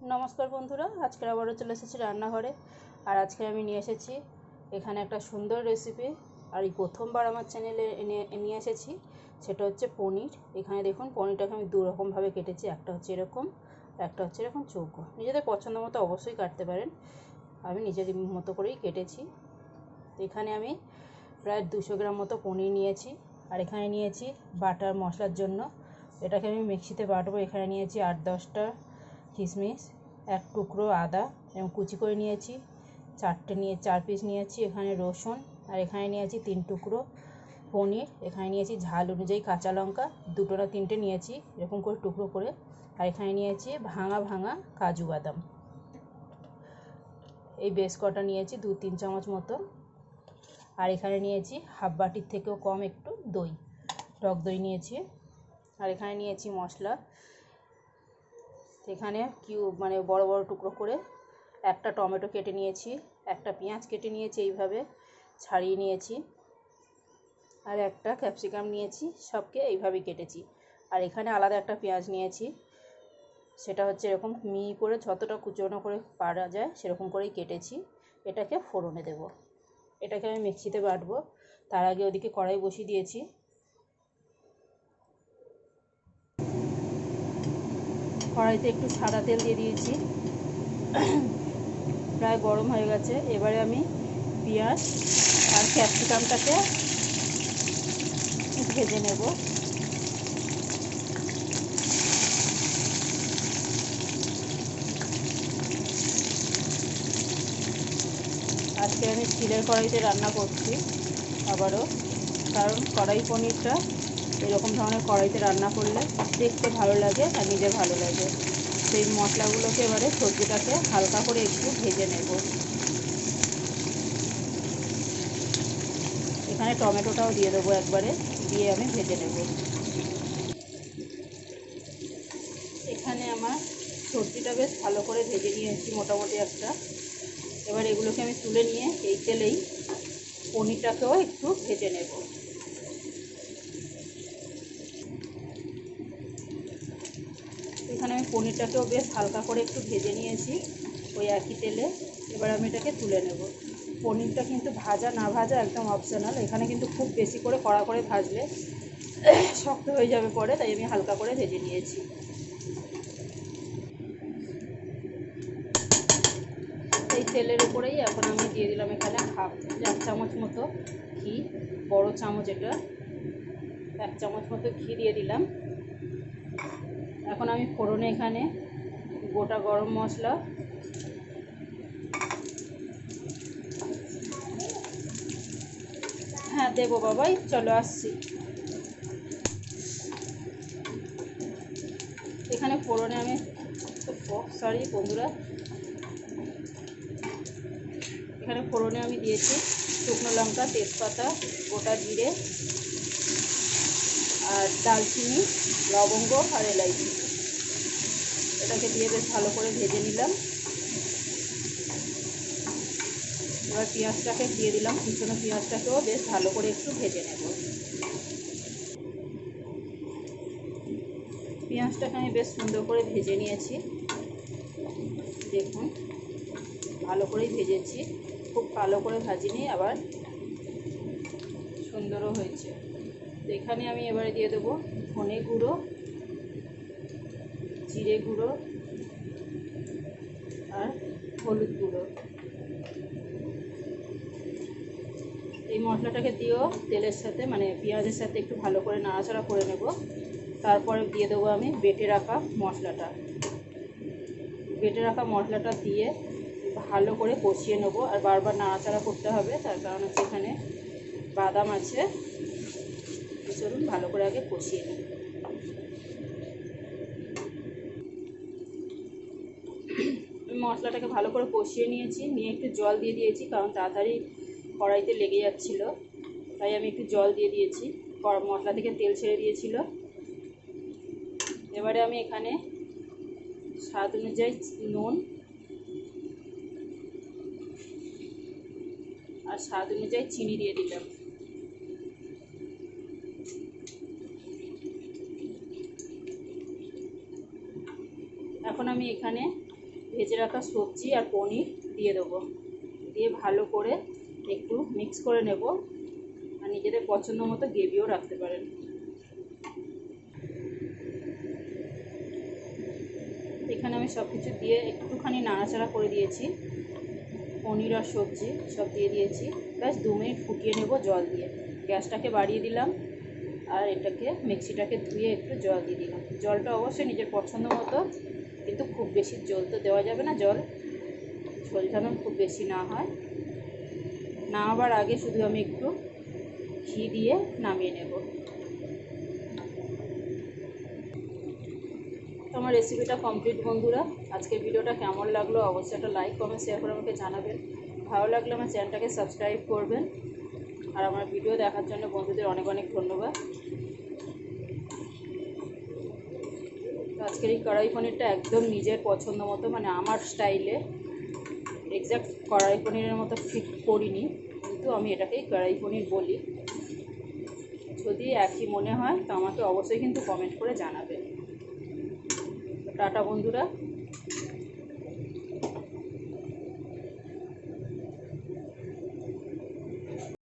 নমস্কার বন্ধুরা, আজকে আবারও চলে এসেছি রান্নাঘরে। আর আজকে আমি নিয়ে এসেছি এখানে একটা সুন্দর রেসিপি। আর এই প্রথমবার আমার চ্যানেলে নিয়ে এসেছি, সেটা হচ্ছে পনির। এখানে দেখুন, পনিরটাকে আমি দু রকমভাবে কেটেছি। একটা হচ্ছে এরকম, একটা হচ্ছে এরকম চৌকো। নিজেদের পছন্দ মতো অবশ্যই কাটতে পারেন, আমি নিজের মতো করেই কেটেছি। এখানে আমি প্রায় 200 গ্রাম মতো পনির নিয়েছি। আর এখানে নিয়েছি বাটার মশলার জন্য, এটাকে আমি মিক্সিতে বাটবো। এখানে নিয়েছি 8-10টা কিশমিশ, এক টুকরো আদা এবং কুচি করে নিয়েছি, 4 পিস নিয়েছি এখানে রসুন। আর এখানে নিয়েছি 3 টুকরো পনির। এখানে নিয়েছি ঝাল অনুযায়ী কাঁচা লঙ্কা, 2টো না 3টে নিয়েছি এরকম করে টুকরো করে। আর এখানে নিয়েছি ভাঙা ভাঙা কাজু বাদাম, এই বেশ কটা নিয়েছি, 2-3 চামচ মতো। আর এখানে নিয়েছি হাফ বাটির থেকেও কম একটু দই, টক দই নিয়েছি। আর এখানে নিয়েছি মশলা। এখানে মানে বড় বড় টুকরো করে একটা টমেটো কেটে নিয়েছি, একটা পেঁয়াজ কেটে নিয়েছি এইভাবে ছাড়িয়ে নিয়েছি, আর একটা ক্যাপসিকাম নিয়েছি, সবকে এইভাবেই কেটেছি। আর এখানে আলাদা একটা পেঁয়াজ নিয়েছি, সেটা হচ্ছে এরকম মিহি করে যতটা কুচনো করে পারা যায় সেরকম করেই কেটেছি। এটাকে ফোড়নে দেব, এটাকে আমি মিক্সিতে বাটবো। তার আগে ওদিকে কড়াই বসিয়ে দিয়েছি। কড়াইতে একটু সাদা তেল দিয়ে দিয়েছি, প্রায় গরম হয়ে গেছে। এবারে আমি পেঁয়াজ আর ক্যাপসিকামটাকে ভেজে নেব। আজকে আমি স্টিলের কড়াইতে রান্না করছি আবারও, কারণ কড়াই পনিরটা এরকম ধরনের কড়াইতে রান্না করলে দেখতে ভালো লাগে আর নিজে ভালো লাগে। সেই মশলাগুলোকে এবারে সবজিটাকে হালকা করে একটু ভেজে নেব। এখানে টমেটোটাও দিয়ে দেবো একবারে, দিয়ে আমি ভেজে নেব। এখানে আমার সবজিটা বেশ ভালো করে ভেজে নিয়েছি মোটামুটি একটা। এবার এগুলোকে আমি তুলে নিয়ে এই তেলেই পনিরটাকেও একটু ভেজে নেব। এখানে আমি পনিরটাকেও বেশ হালকা করে একটু ভেজে নিয়েছি ওই একই তেলে। এবার আমি এটাকে তুলে নেব। পনিরটা কিন্তু ভাজা না ভাজা একদম অপশনাল, এখানে কিন্তু খুব বেশি করে কড়া করে ভাজলে শক্ত হয়ে যাবে পরে, তাই আমি হালকা করে ভেজে নিয়েছি। এই তেলের উপরেই এখন আমি দিয়ে দিলাম এখানে 1 চামচ মতো ঘি, বড় চামচ এটা, 1 চামচ মতো ঘি দিয়ে দিলাম। এখন আমি ফোড়নে এখানে গোটা গরম মশলা, হ্যাঁ দেবো বাবাই, চলো আসছি। এখানে ফোড়নে আমি সরি বন্ধুরা, এখানে ফোড়নে আমি দিয়েছি শুকনো লঙ্কা, তেজপাতা, গোটা জিরে আর দালচিনি, লবঙ্গ আর এলাইচি। এটাকে দিয়ে বেশ ভালো করে ভেজে নিলাম। এবার পেঁয়াজটাকে দিয়ে দিলাম, কুচনো পেঁয়াজটাকেও বেশ ভালো করে একটু ভেজে নেব। পেঁয়াজটাকে আমি বেশ সুন্দর করে ভেজে নিয়েছি, দেখুন ভালো করেই ভেজেছি, খুব ভালো করে ভাজিনি, আবার সুন্দরও হয়েছে। এখানে আমি এবারে দিয়ে দেবো ধনে গুঁড়ো, জিরে গুঁড়ো আর হলুদ গুঁড়ো। এই মশলাটাকে দিয়েও তেলের সাথে মানে পেঁয়াজের সাথে একটু ভালো করে নাড়াচাড়া করে নেব। তারপরে দিয়ে দেবো আমি বেটে রাখা মশলাটা। বেটে রাখা মশলাটা দিয়ে ভালো করে কষিয়ে নেবো, আর বারবার নাড়াচাড়া করতে হবে, তার কারণ হচ্ছে এখানে বাদাম আছে। চলুন ভালো করে আগে কষিয়ে নিই। মশলাটাকে ভালো করে কষিয়ে নিয়েছি, নিয়ে একটু জল দিয়ে দিয়েছি, কারণ তাড়াতাড়ি কড়াইতে লেগে যাচ্ছিল, তাই আমি একটু জল দিয়ে দিয়েছি। মশলা থেকে তেল ছেড়ে দিয়েছিল। এবারে আমি এখানে স্বাদ অনুযায়ী নুন আর স্বাদ অনুযায়ী চিনি দিয়ে দিলাম। এখন আমি এখানে ভেজে রাখা সবজি আর পনির দিয়ে দেবো, দিয়ে ভালো করে একটু মিক্স করে নেব। আর নিজেদের পছন্দ মতো গ্রেভিও রাখতে পারেন। এখানে আমি সব কিছু দিয়ে একটুখানি নাড়াচাড়া করে দিয়েছি, পনির আর সবজি সব দিয়ে দিয়েছি। ব্যাস 2 মিনিট ফুটিয়ে নেব জল দিয়ে। গ্যাসটাকে বাড়িয়ে দিলাম আর এটাকে মিক্সিটাকে ধুয়ে একটু জল দিয়ে দিলাম। জলটা অবশ্যই নিজের পছন্দ মতো, কিন্তু খুব বেশি জল তো দেওয়া যাবে না, ঝোল যেন খুব বেশি না হয়। নামাবার আগে শুধু আমি একটু ঘি দিয়ে নামিয়ে নেব। আমার রেসিপিটা কমপ্লিট বন্ধুরা। আজকের ভিডিওটা কেমন লাগলো অবশ্যই একটা লাইক কমেন্ট শেয়ার করে আমাকে জানাবেন। ভালো লাগলে আমার চ্যানেলটাকে সাবস্ক্রাইব করবেন। আর আমার ভিডিও দেখার জন্য বন্ধুদের অনেক অনেক ধন্যবাদ। আজকের এই কড়াই পনিরটা একদম নিজের পছন্দ মতো, মানে আমার স্টাইলে, এক্স্যাক্ট কড়াই পনিরের মতো ঠিক করিনি, কিন্তু আমি এটাকেই কড়াই পনির বলি। যদি একই মনে হয় তো আমাকে অবশ্যই কিন্তু কমেন্ট করে জানাবেন। টাটা বন্ধুরা।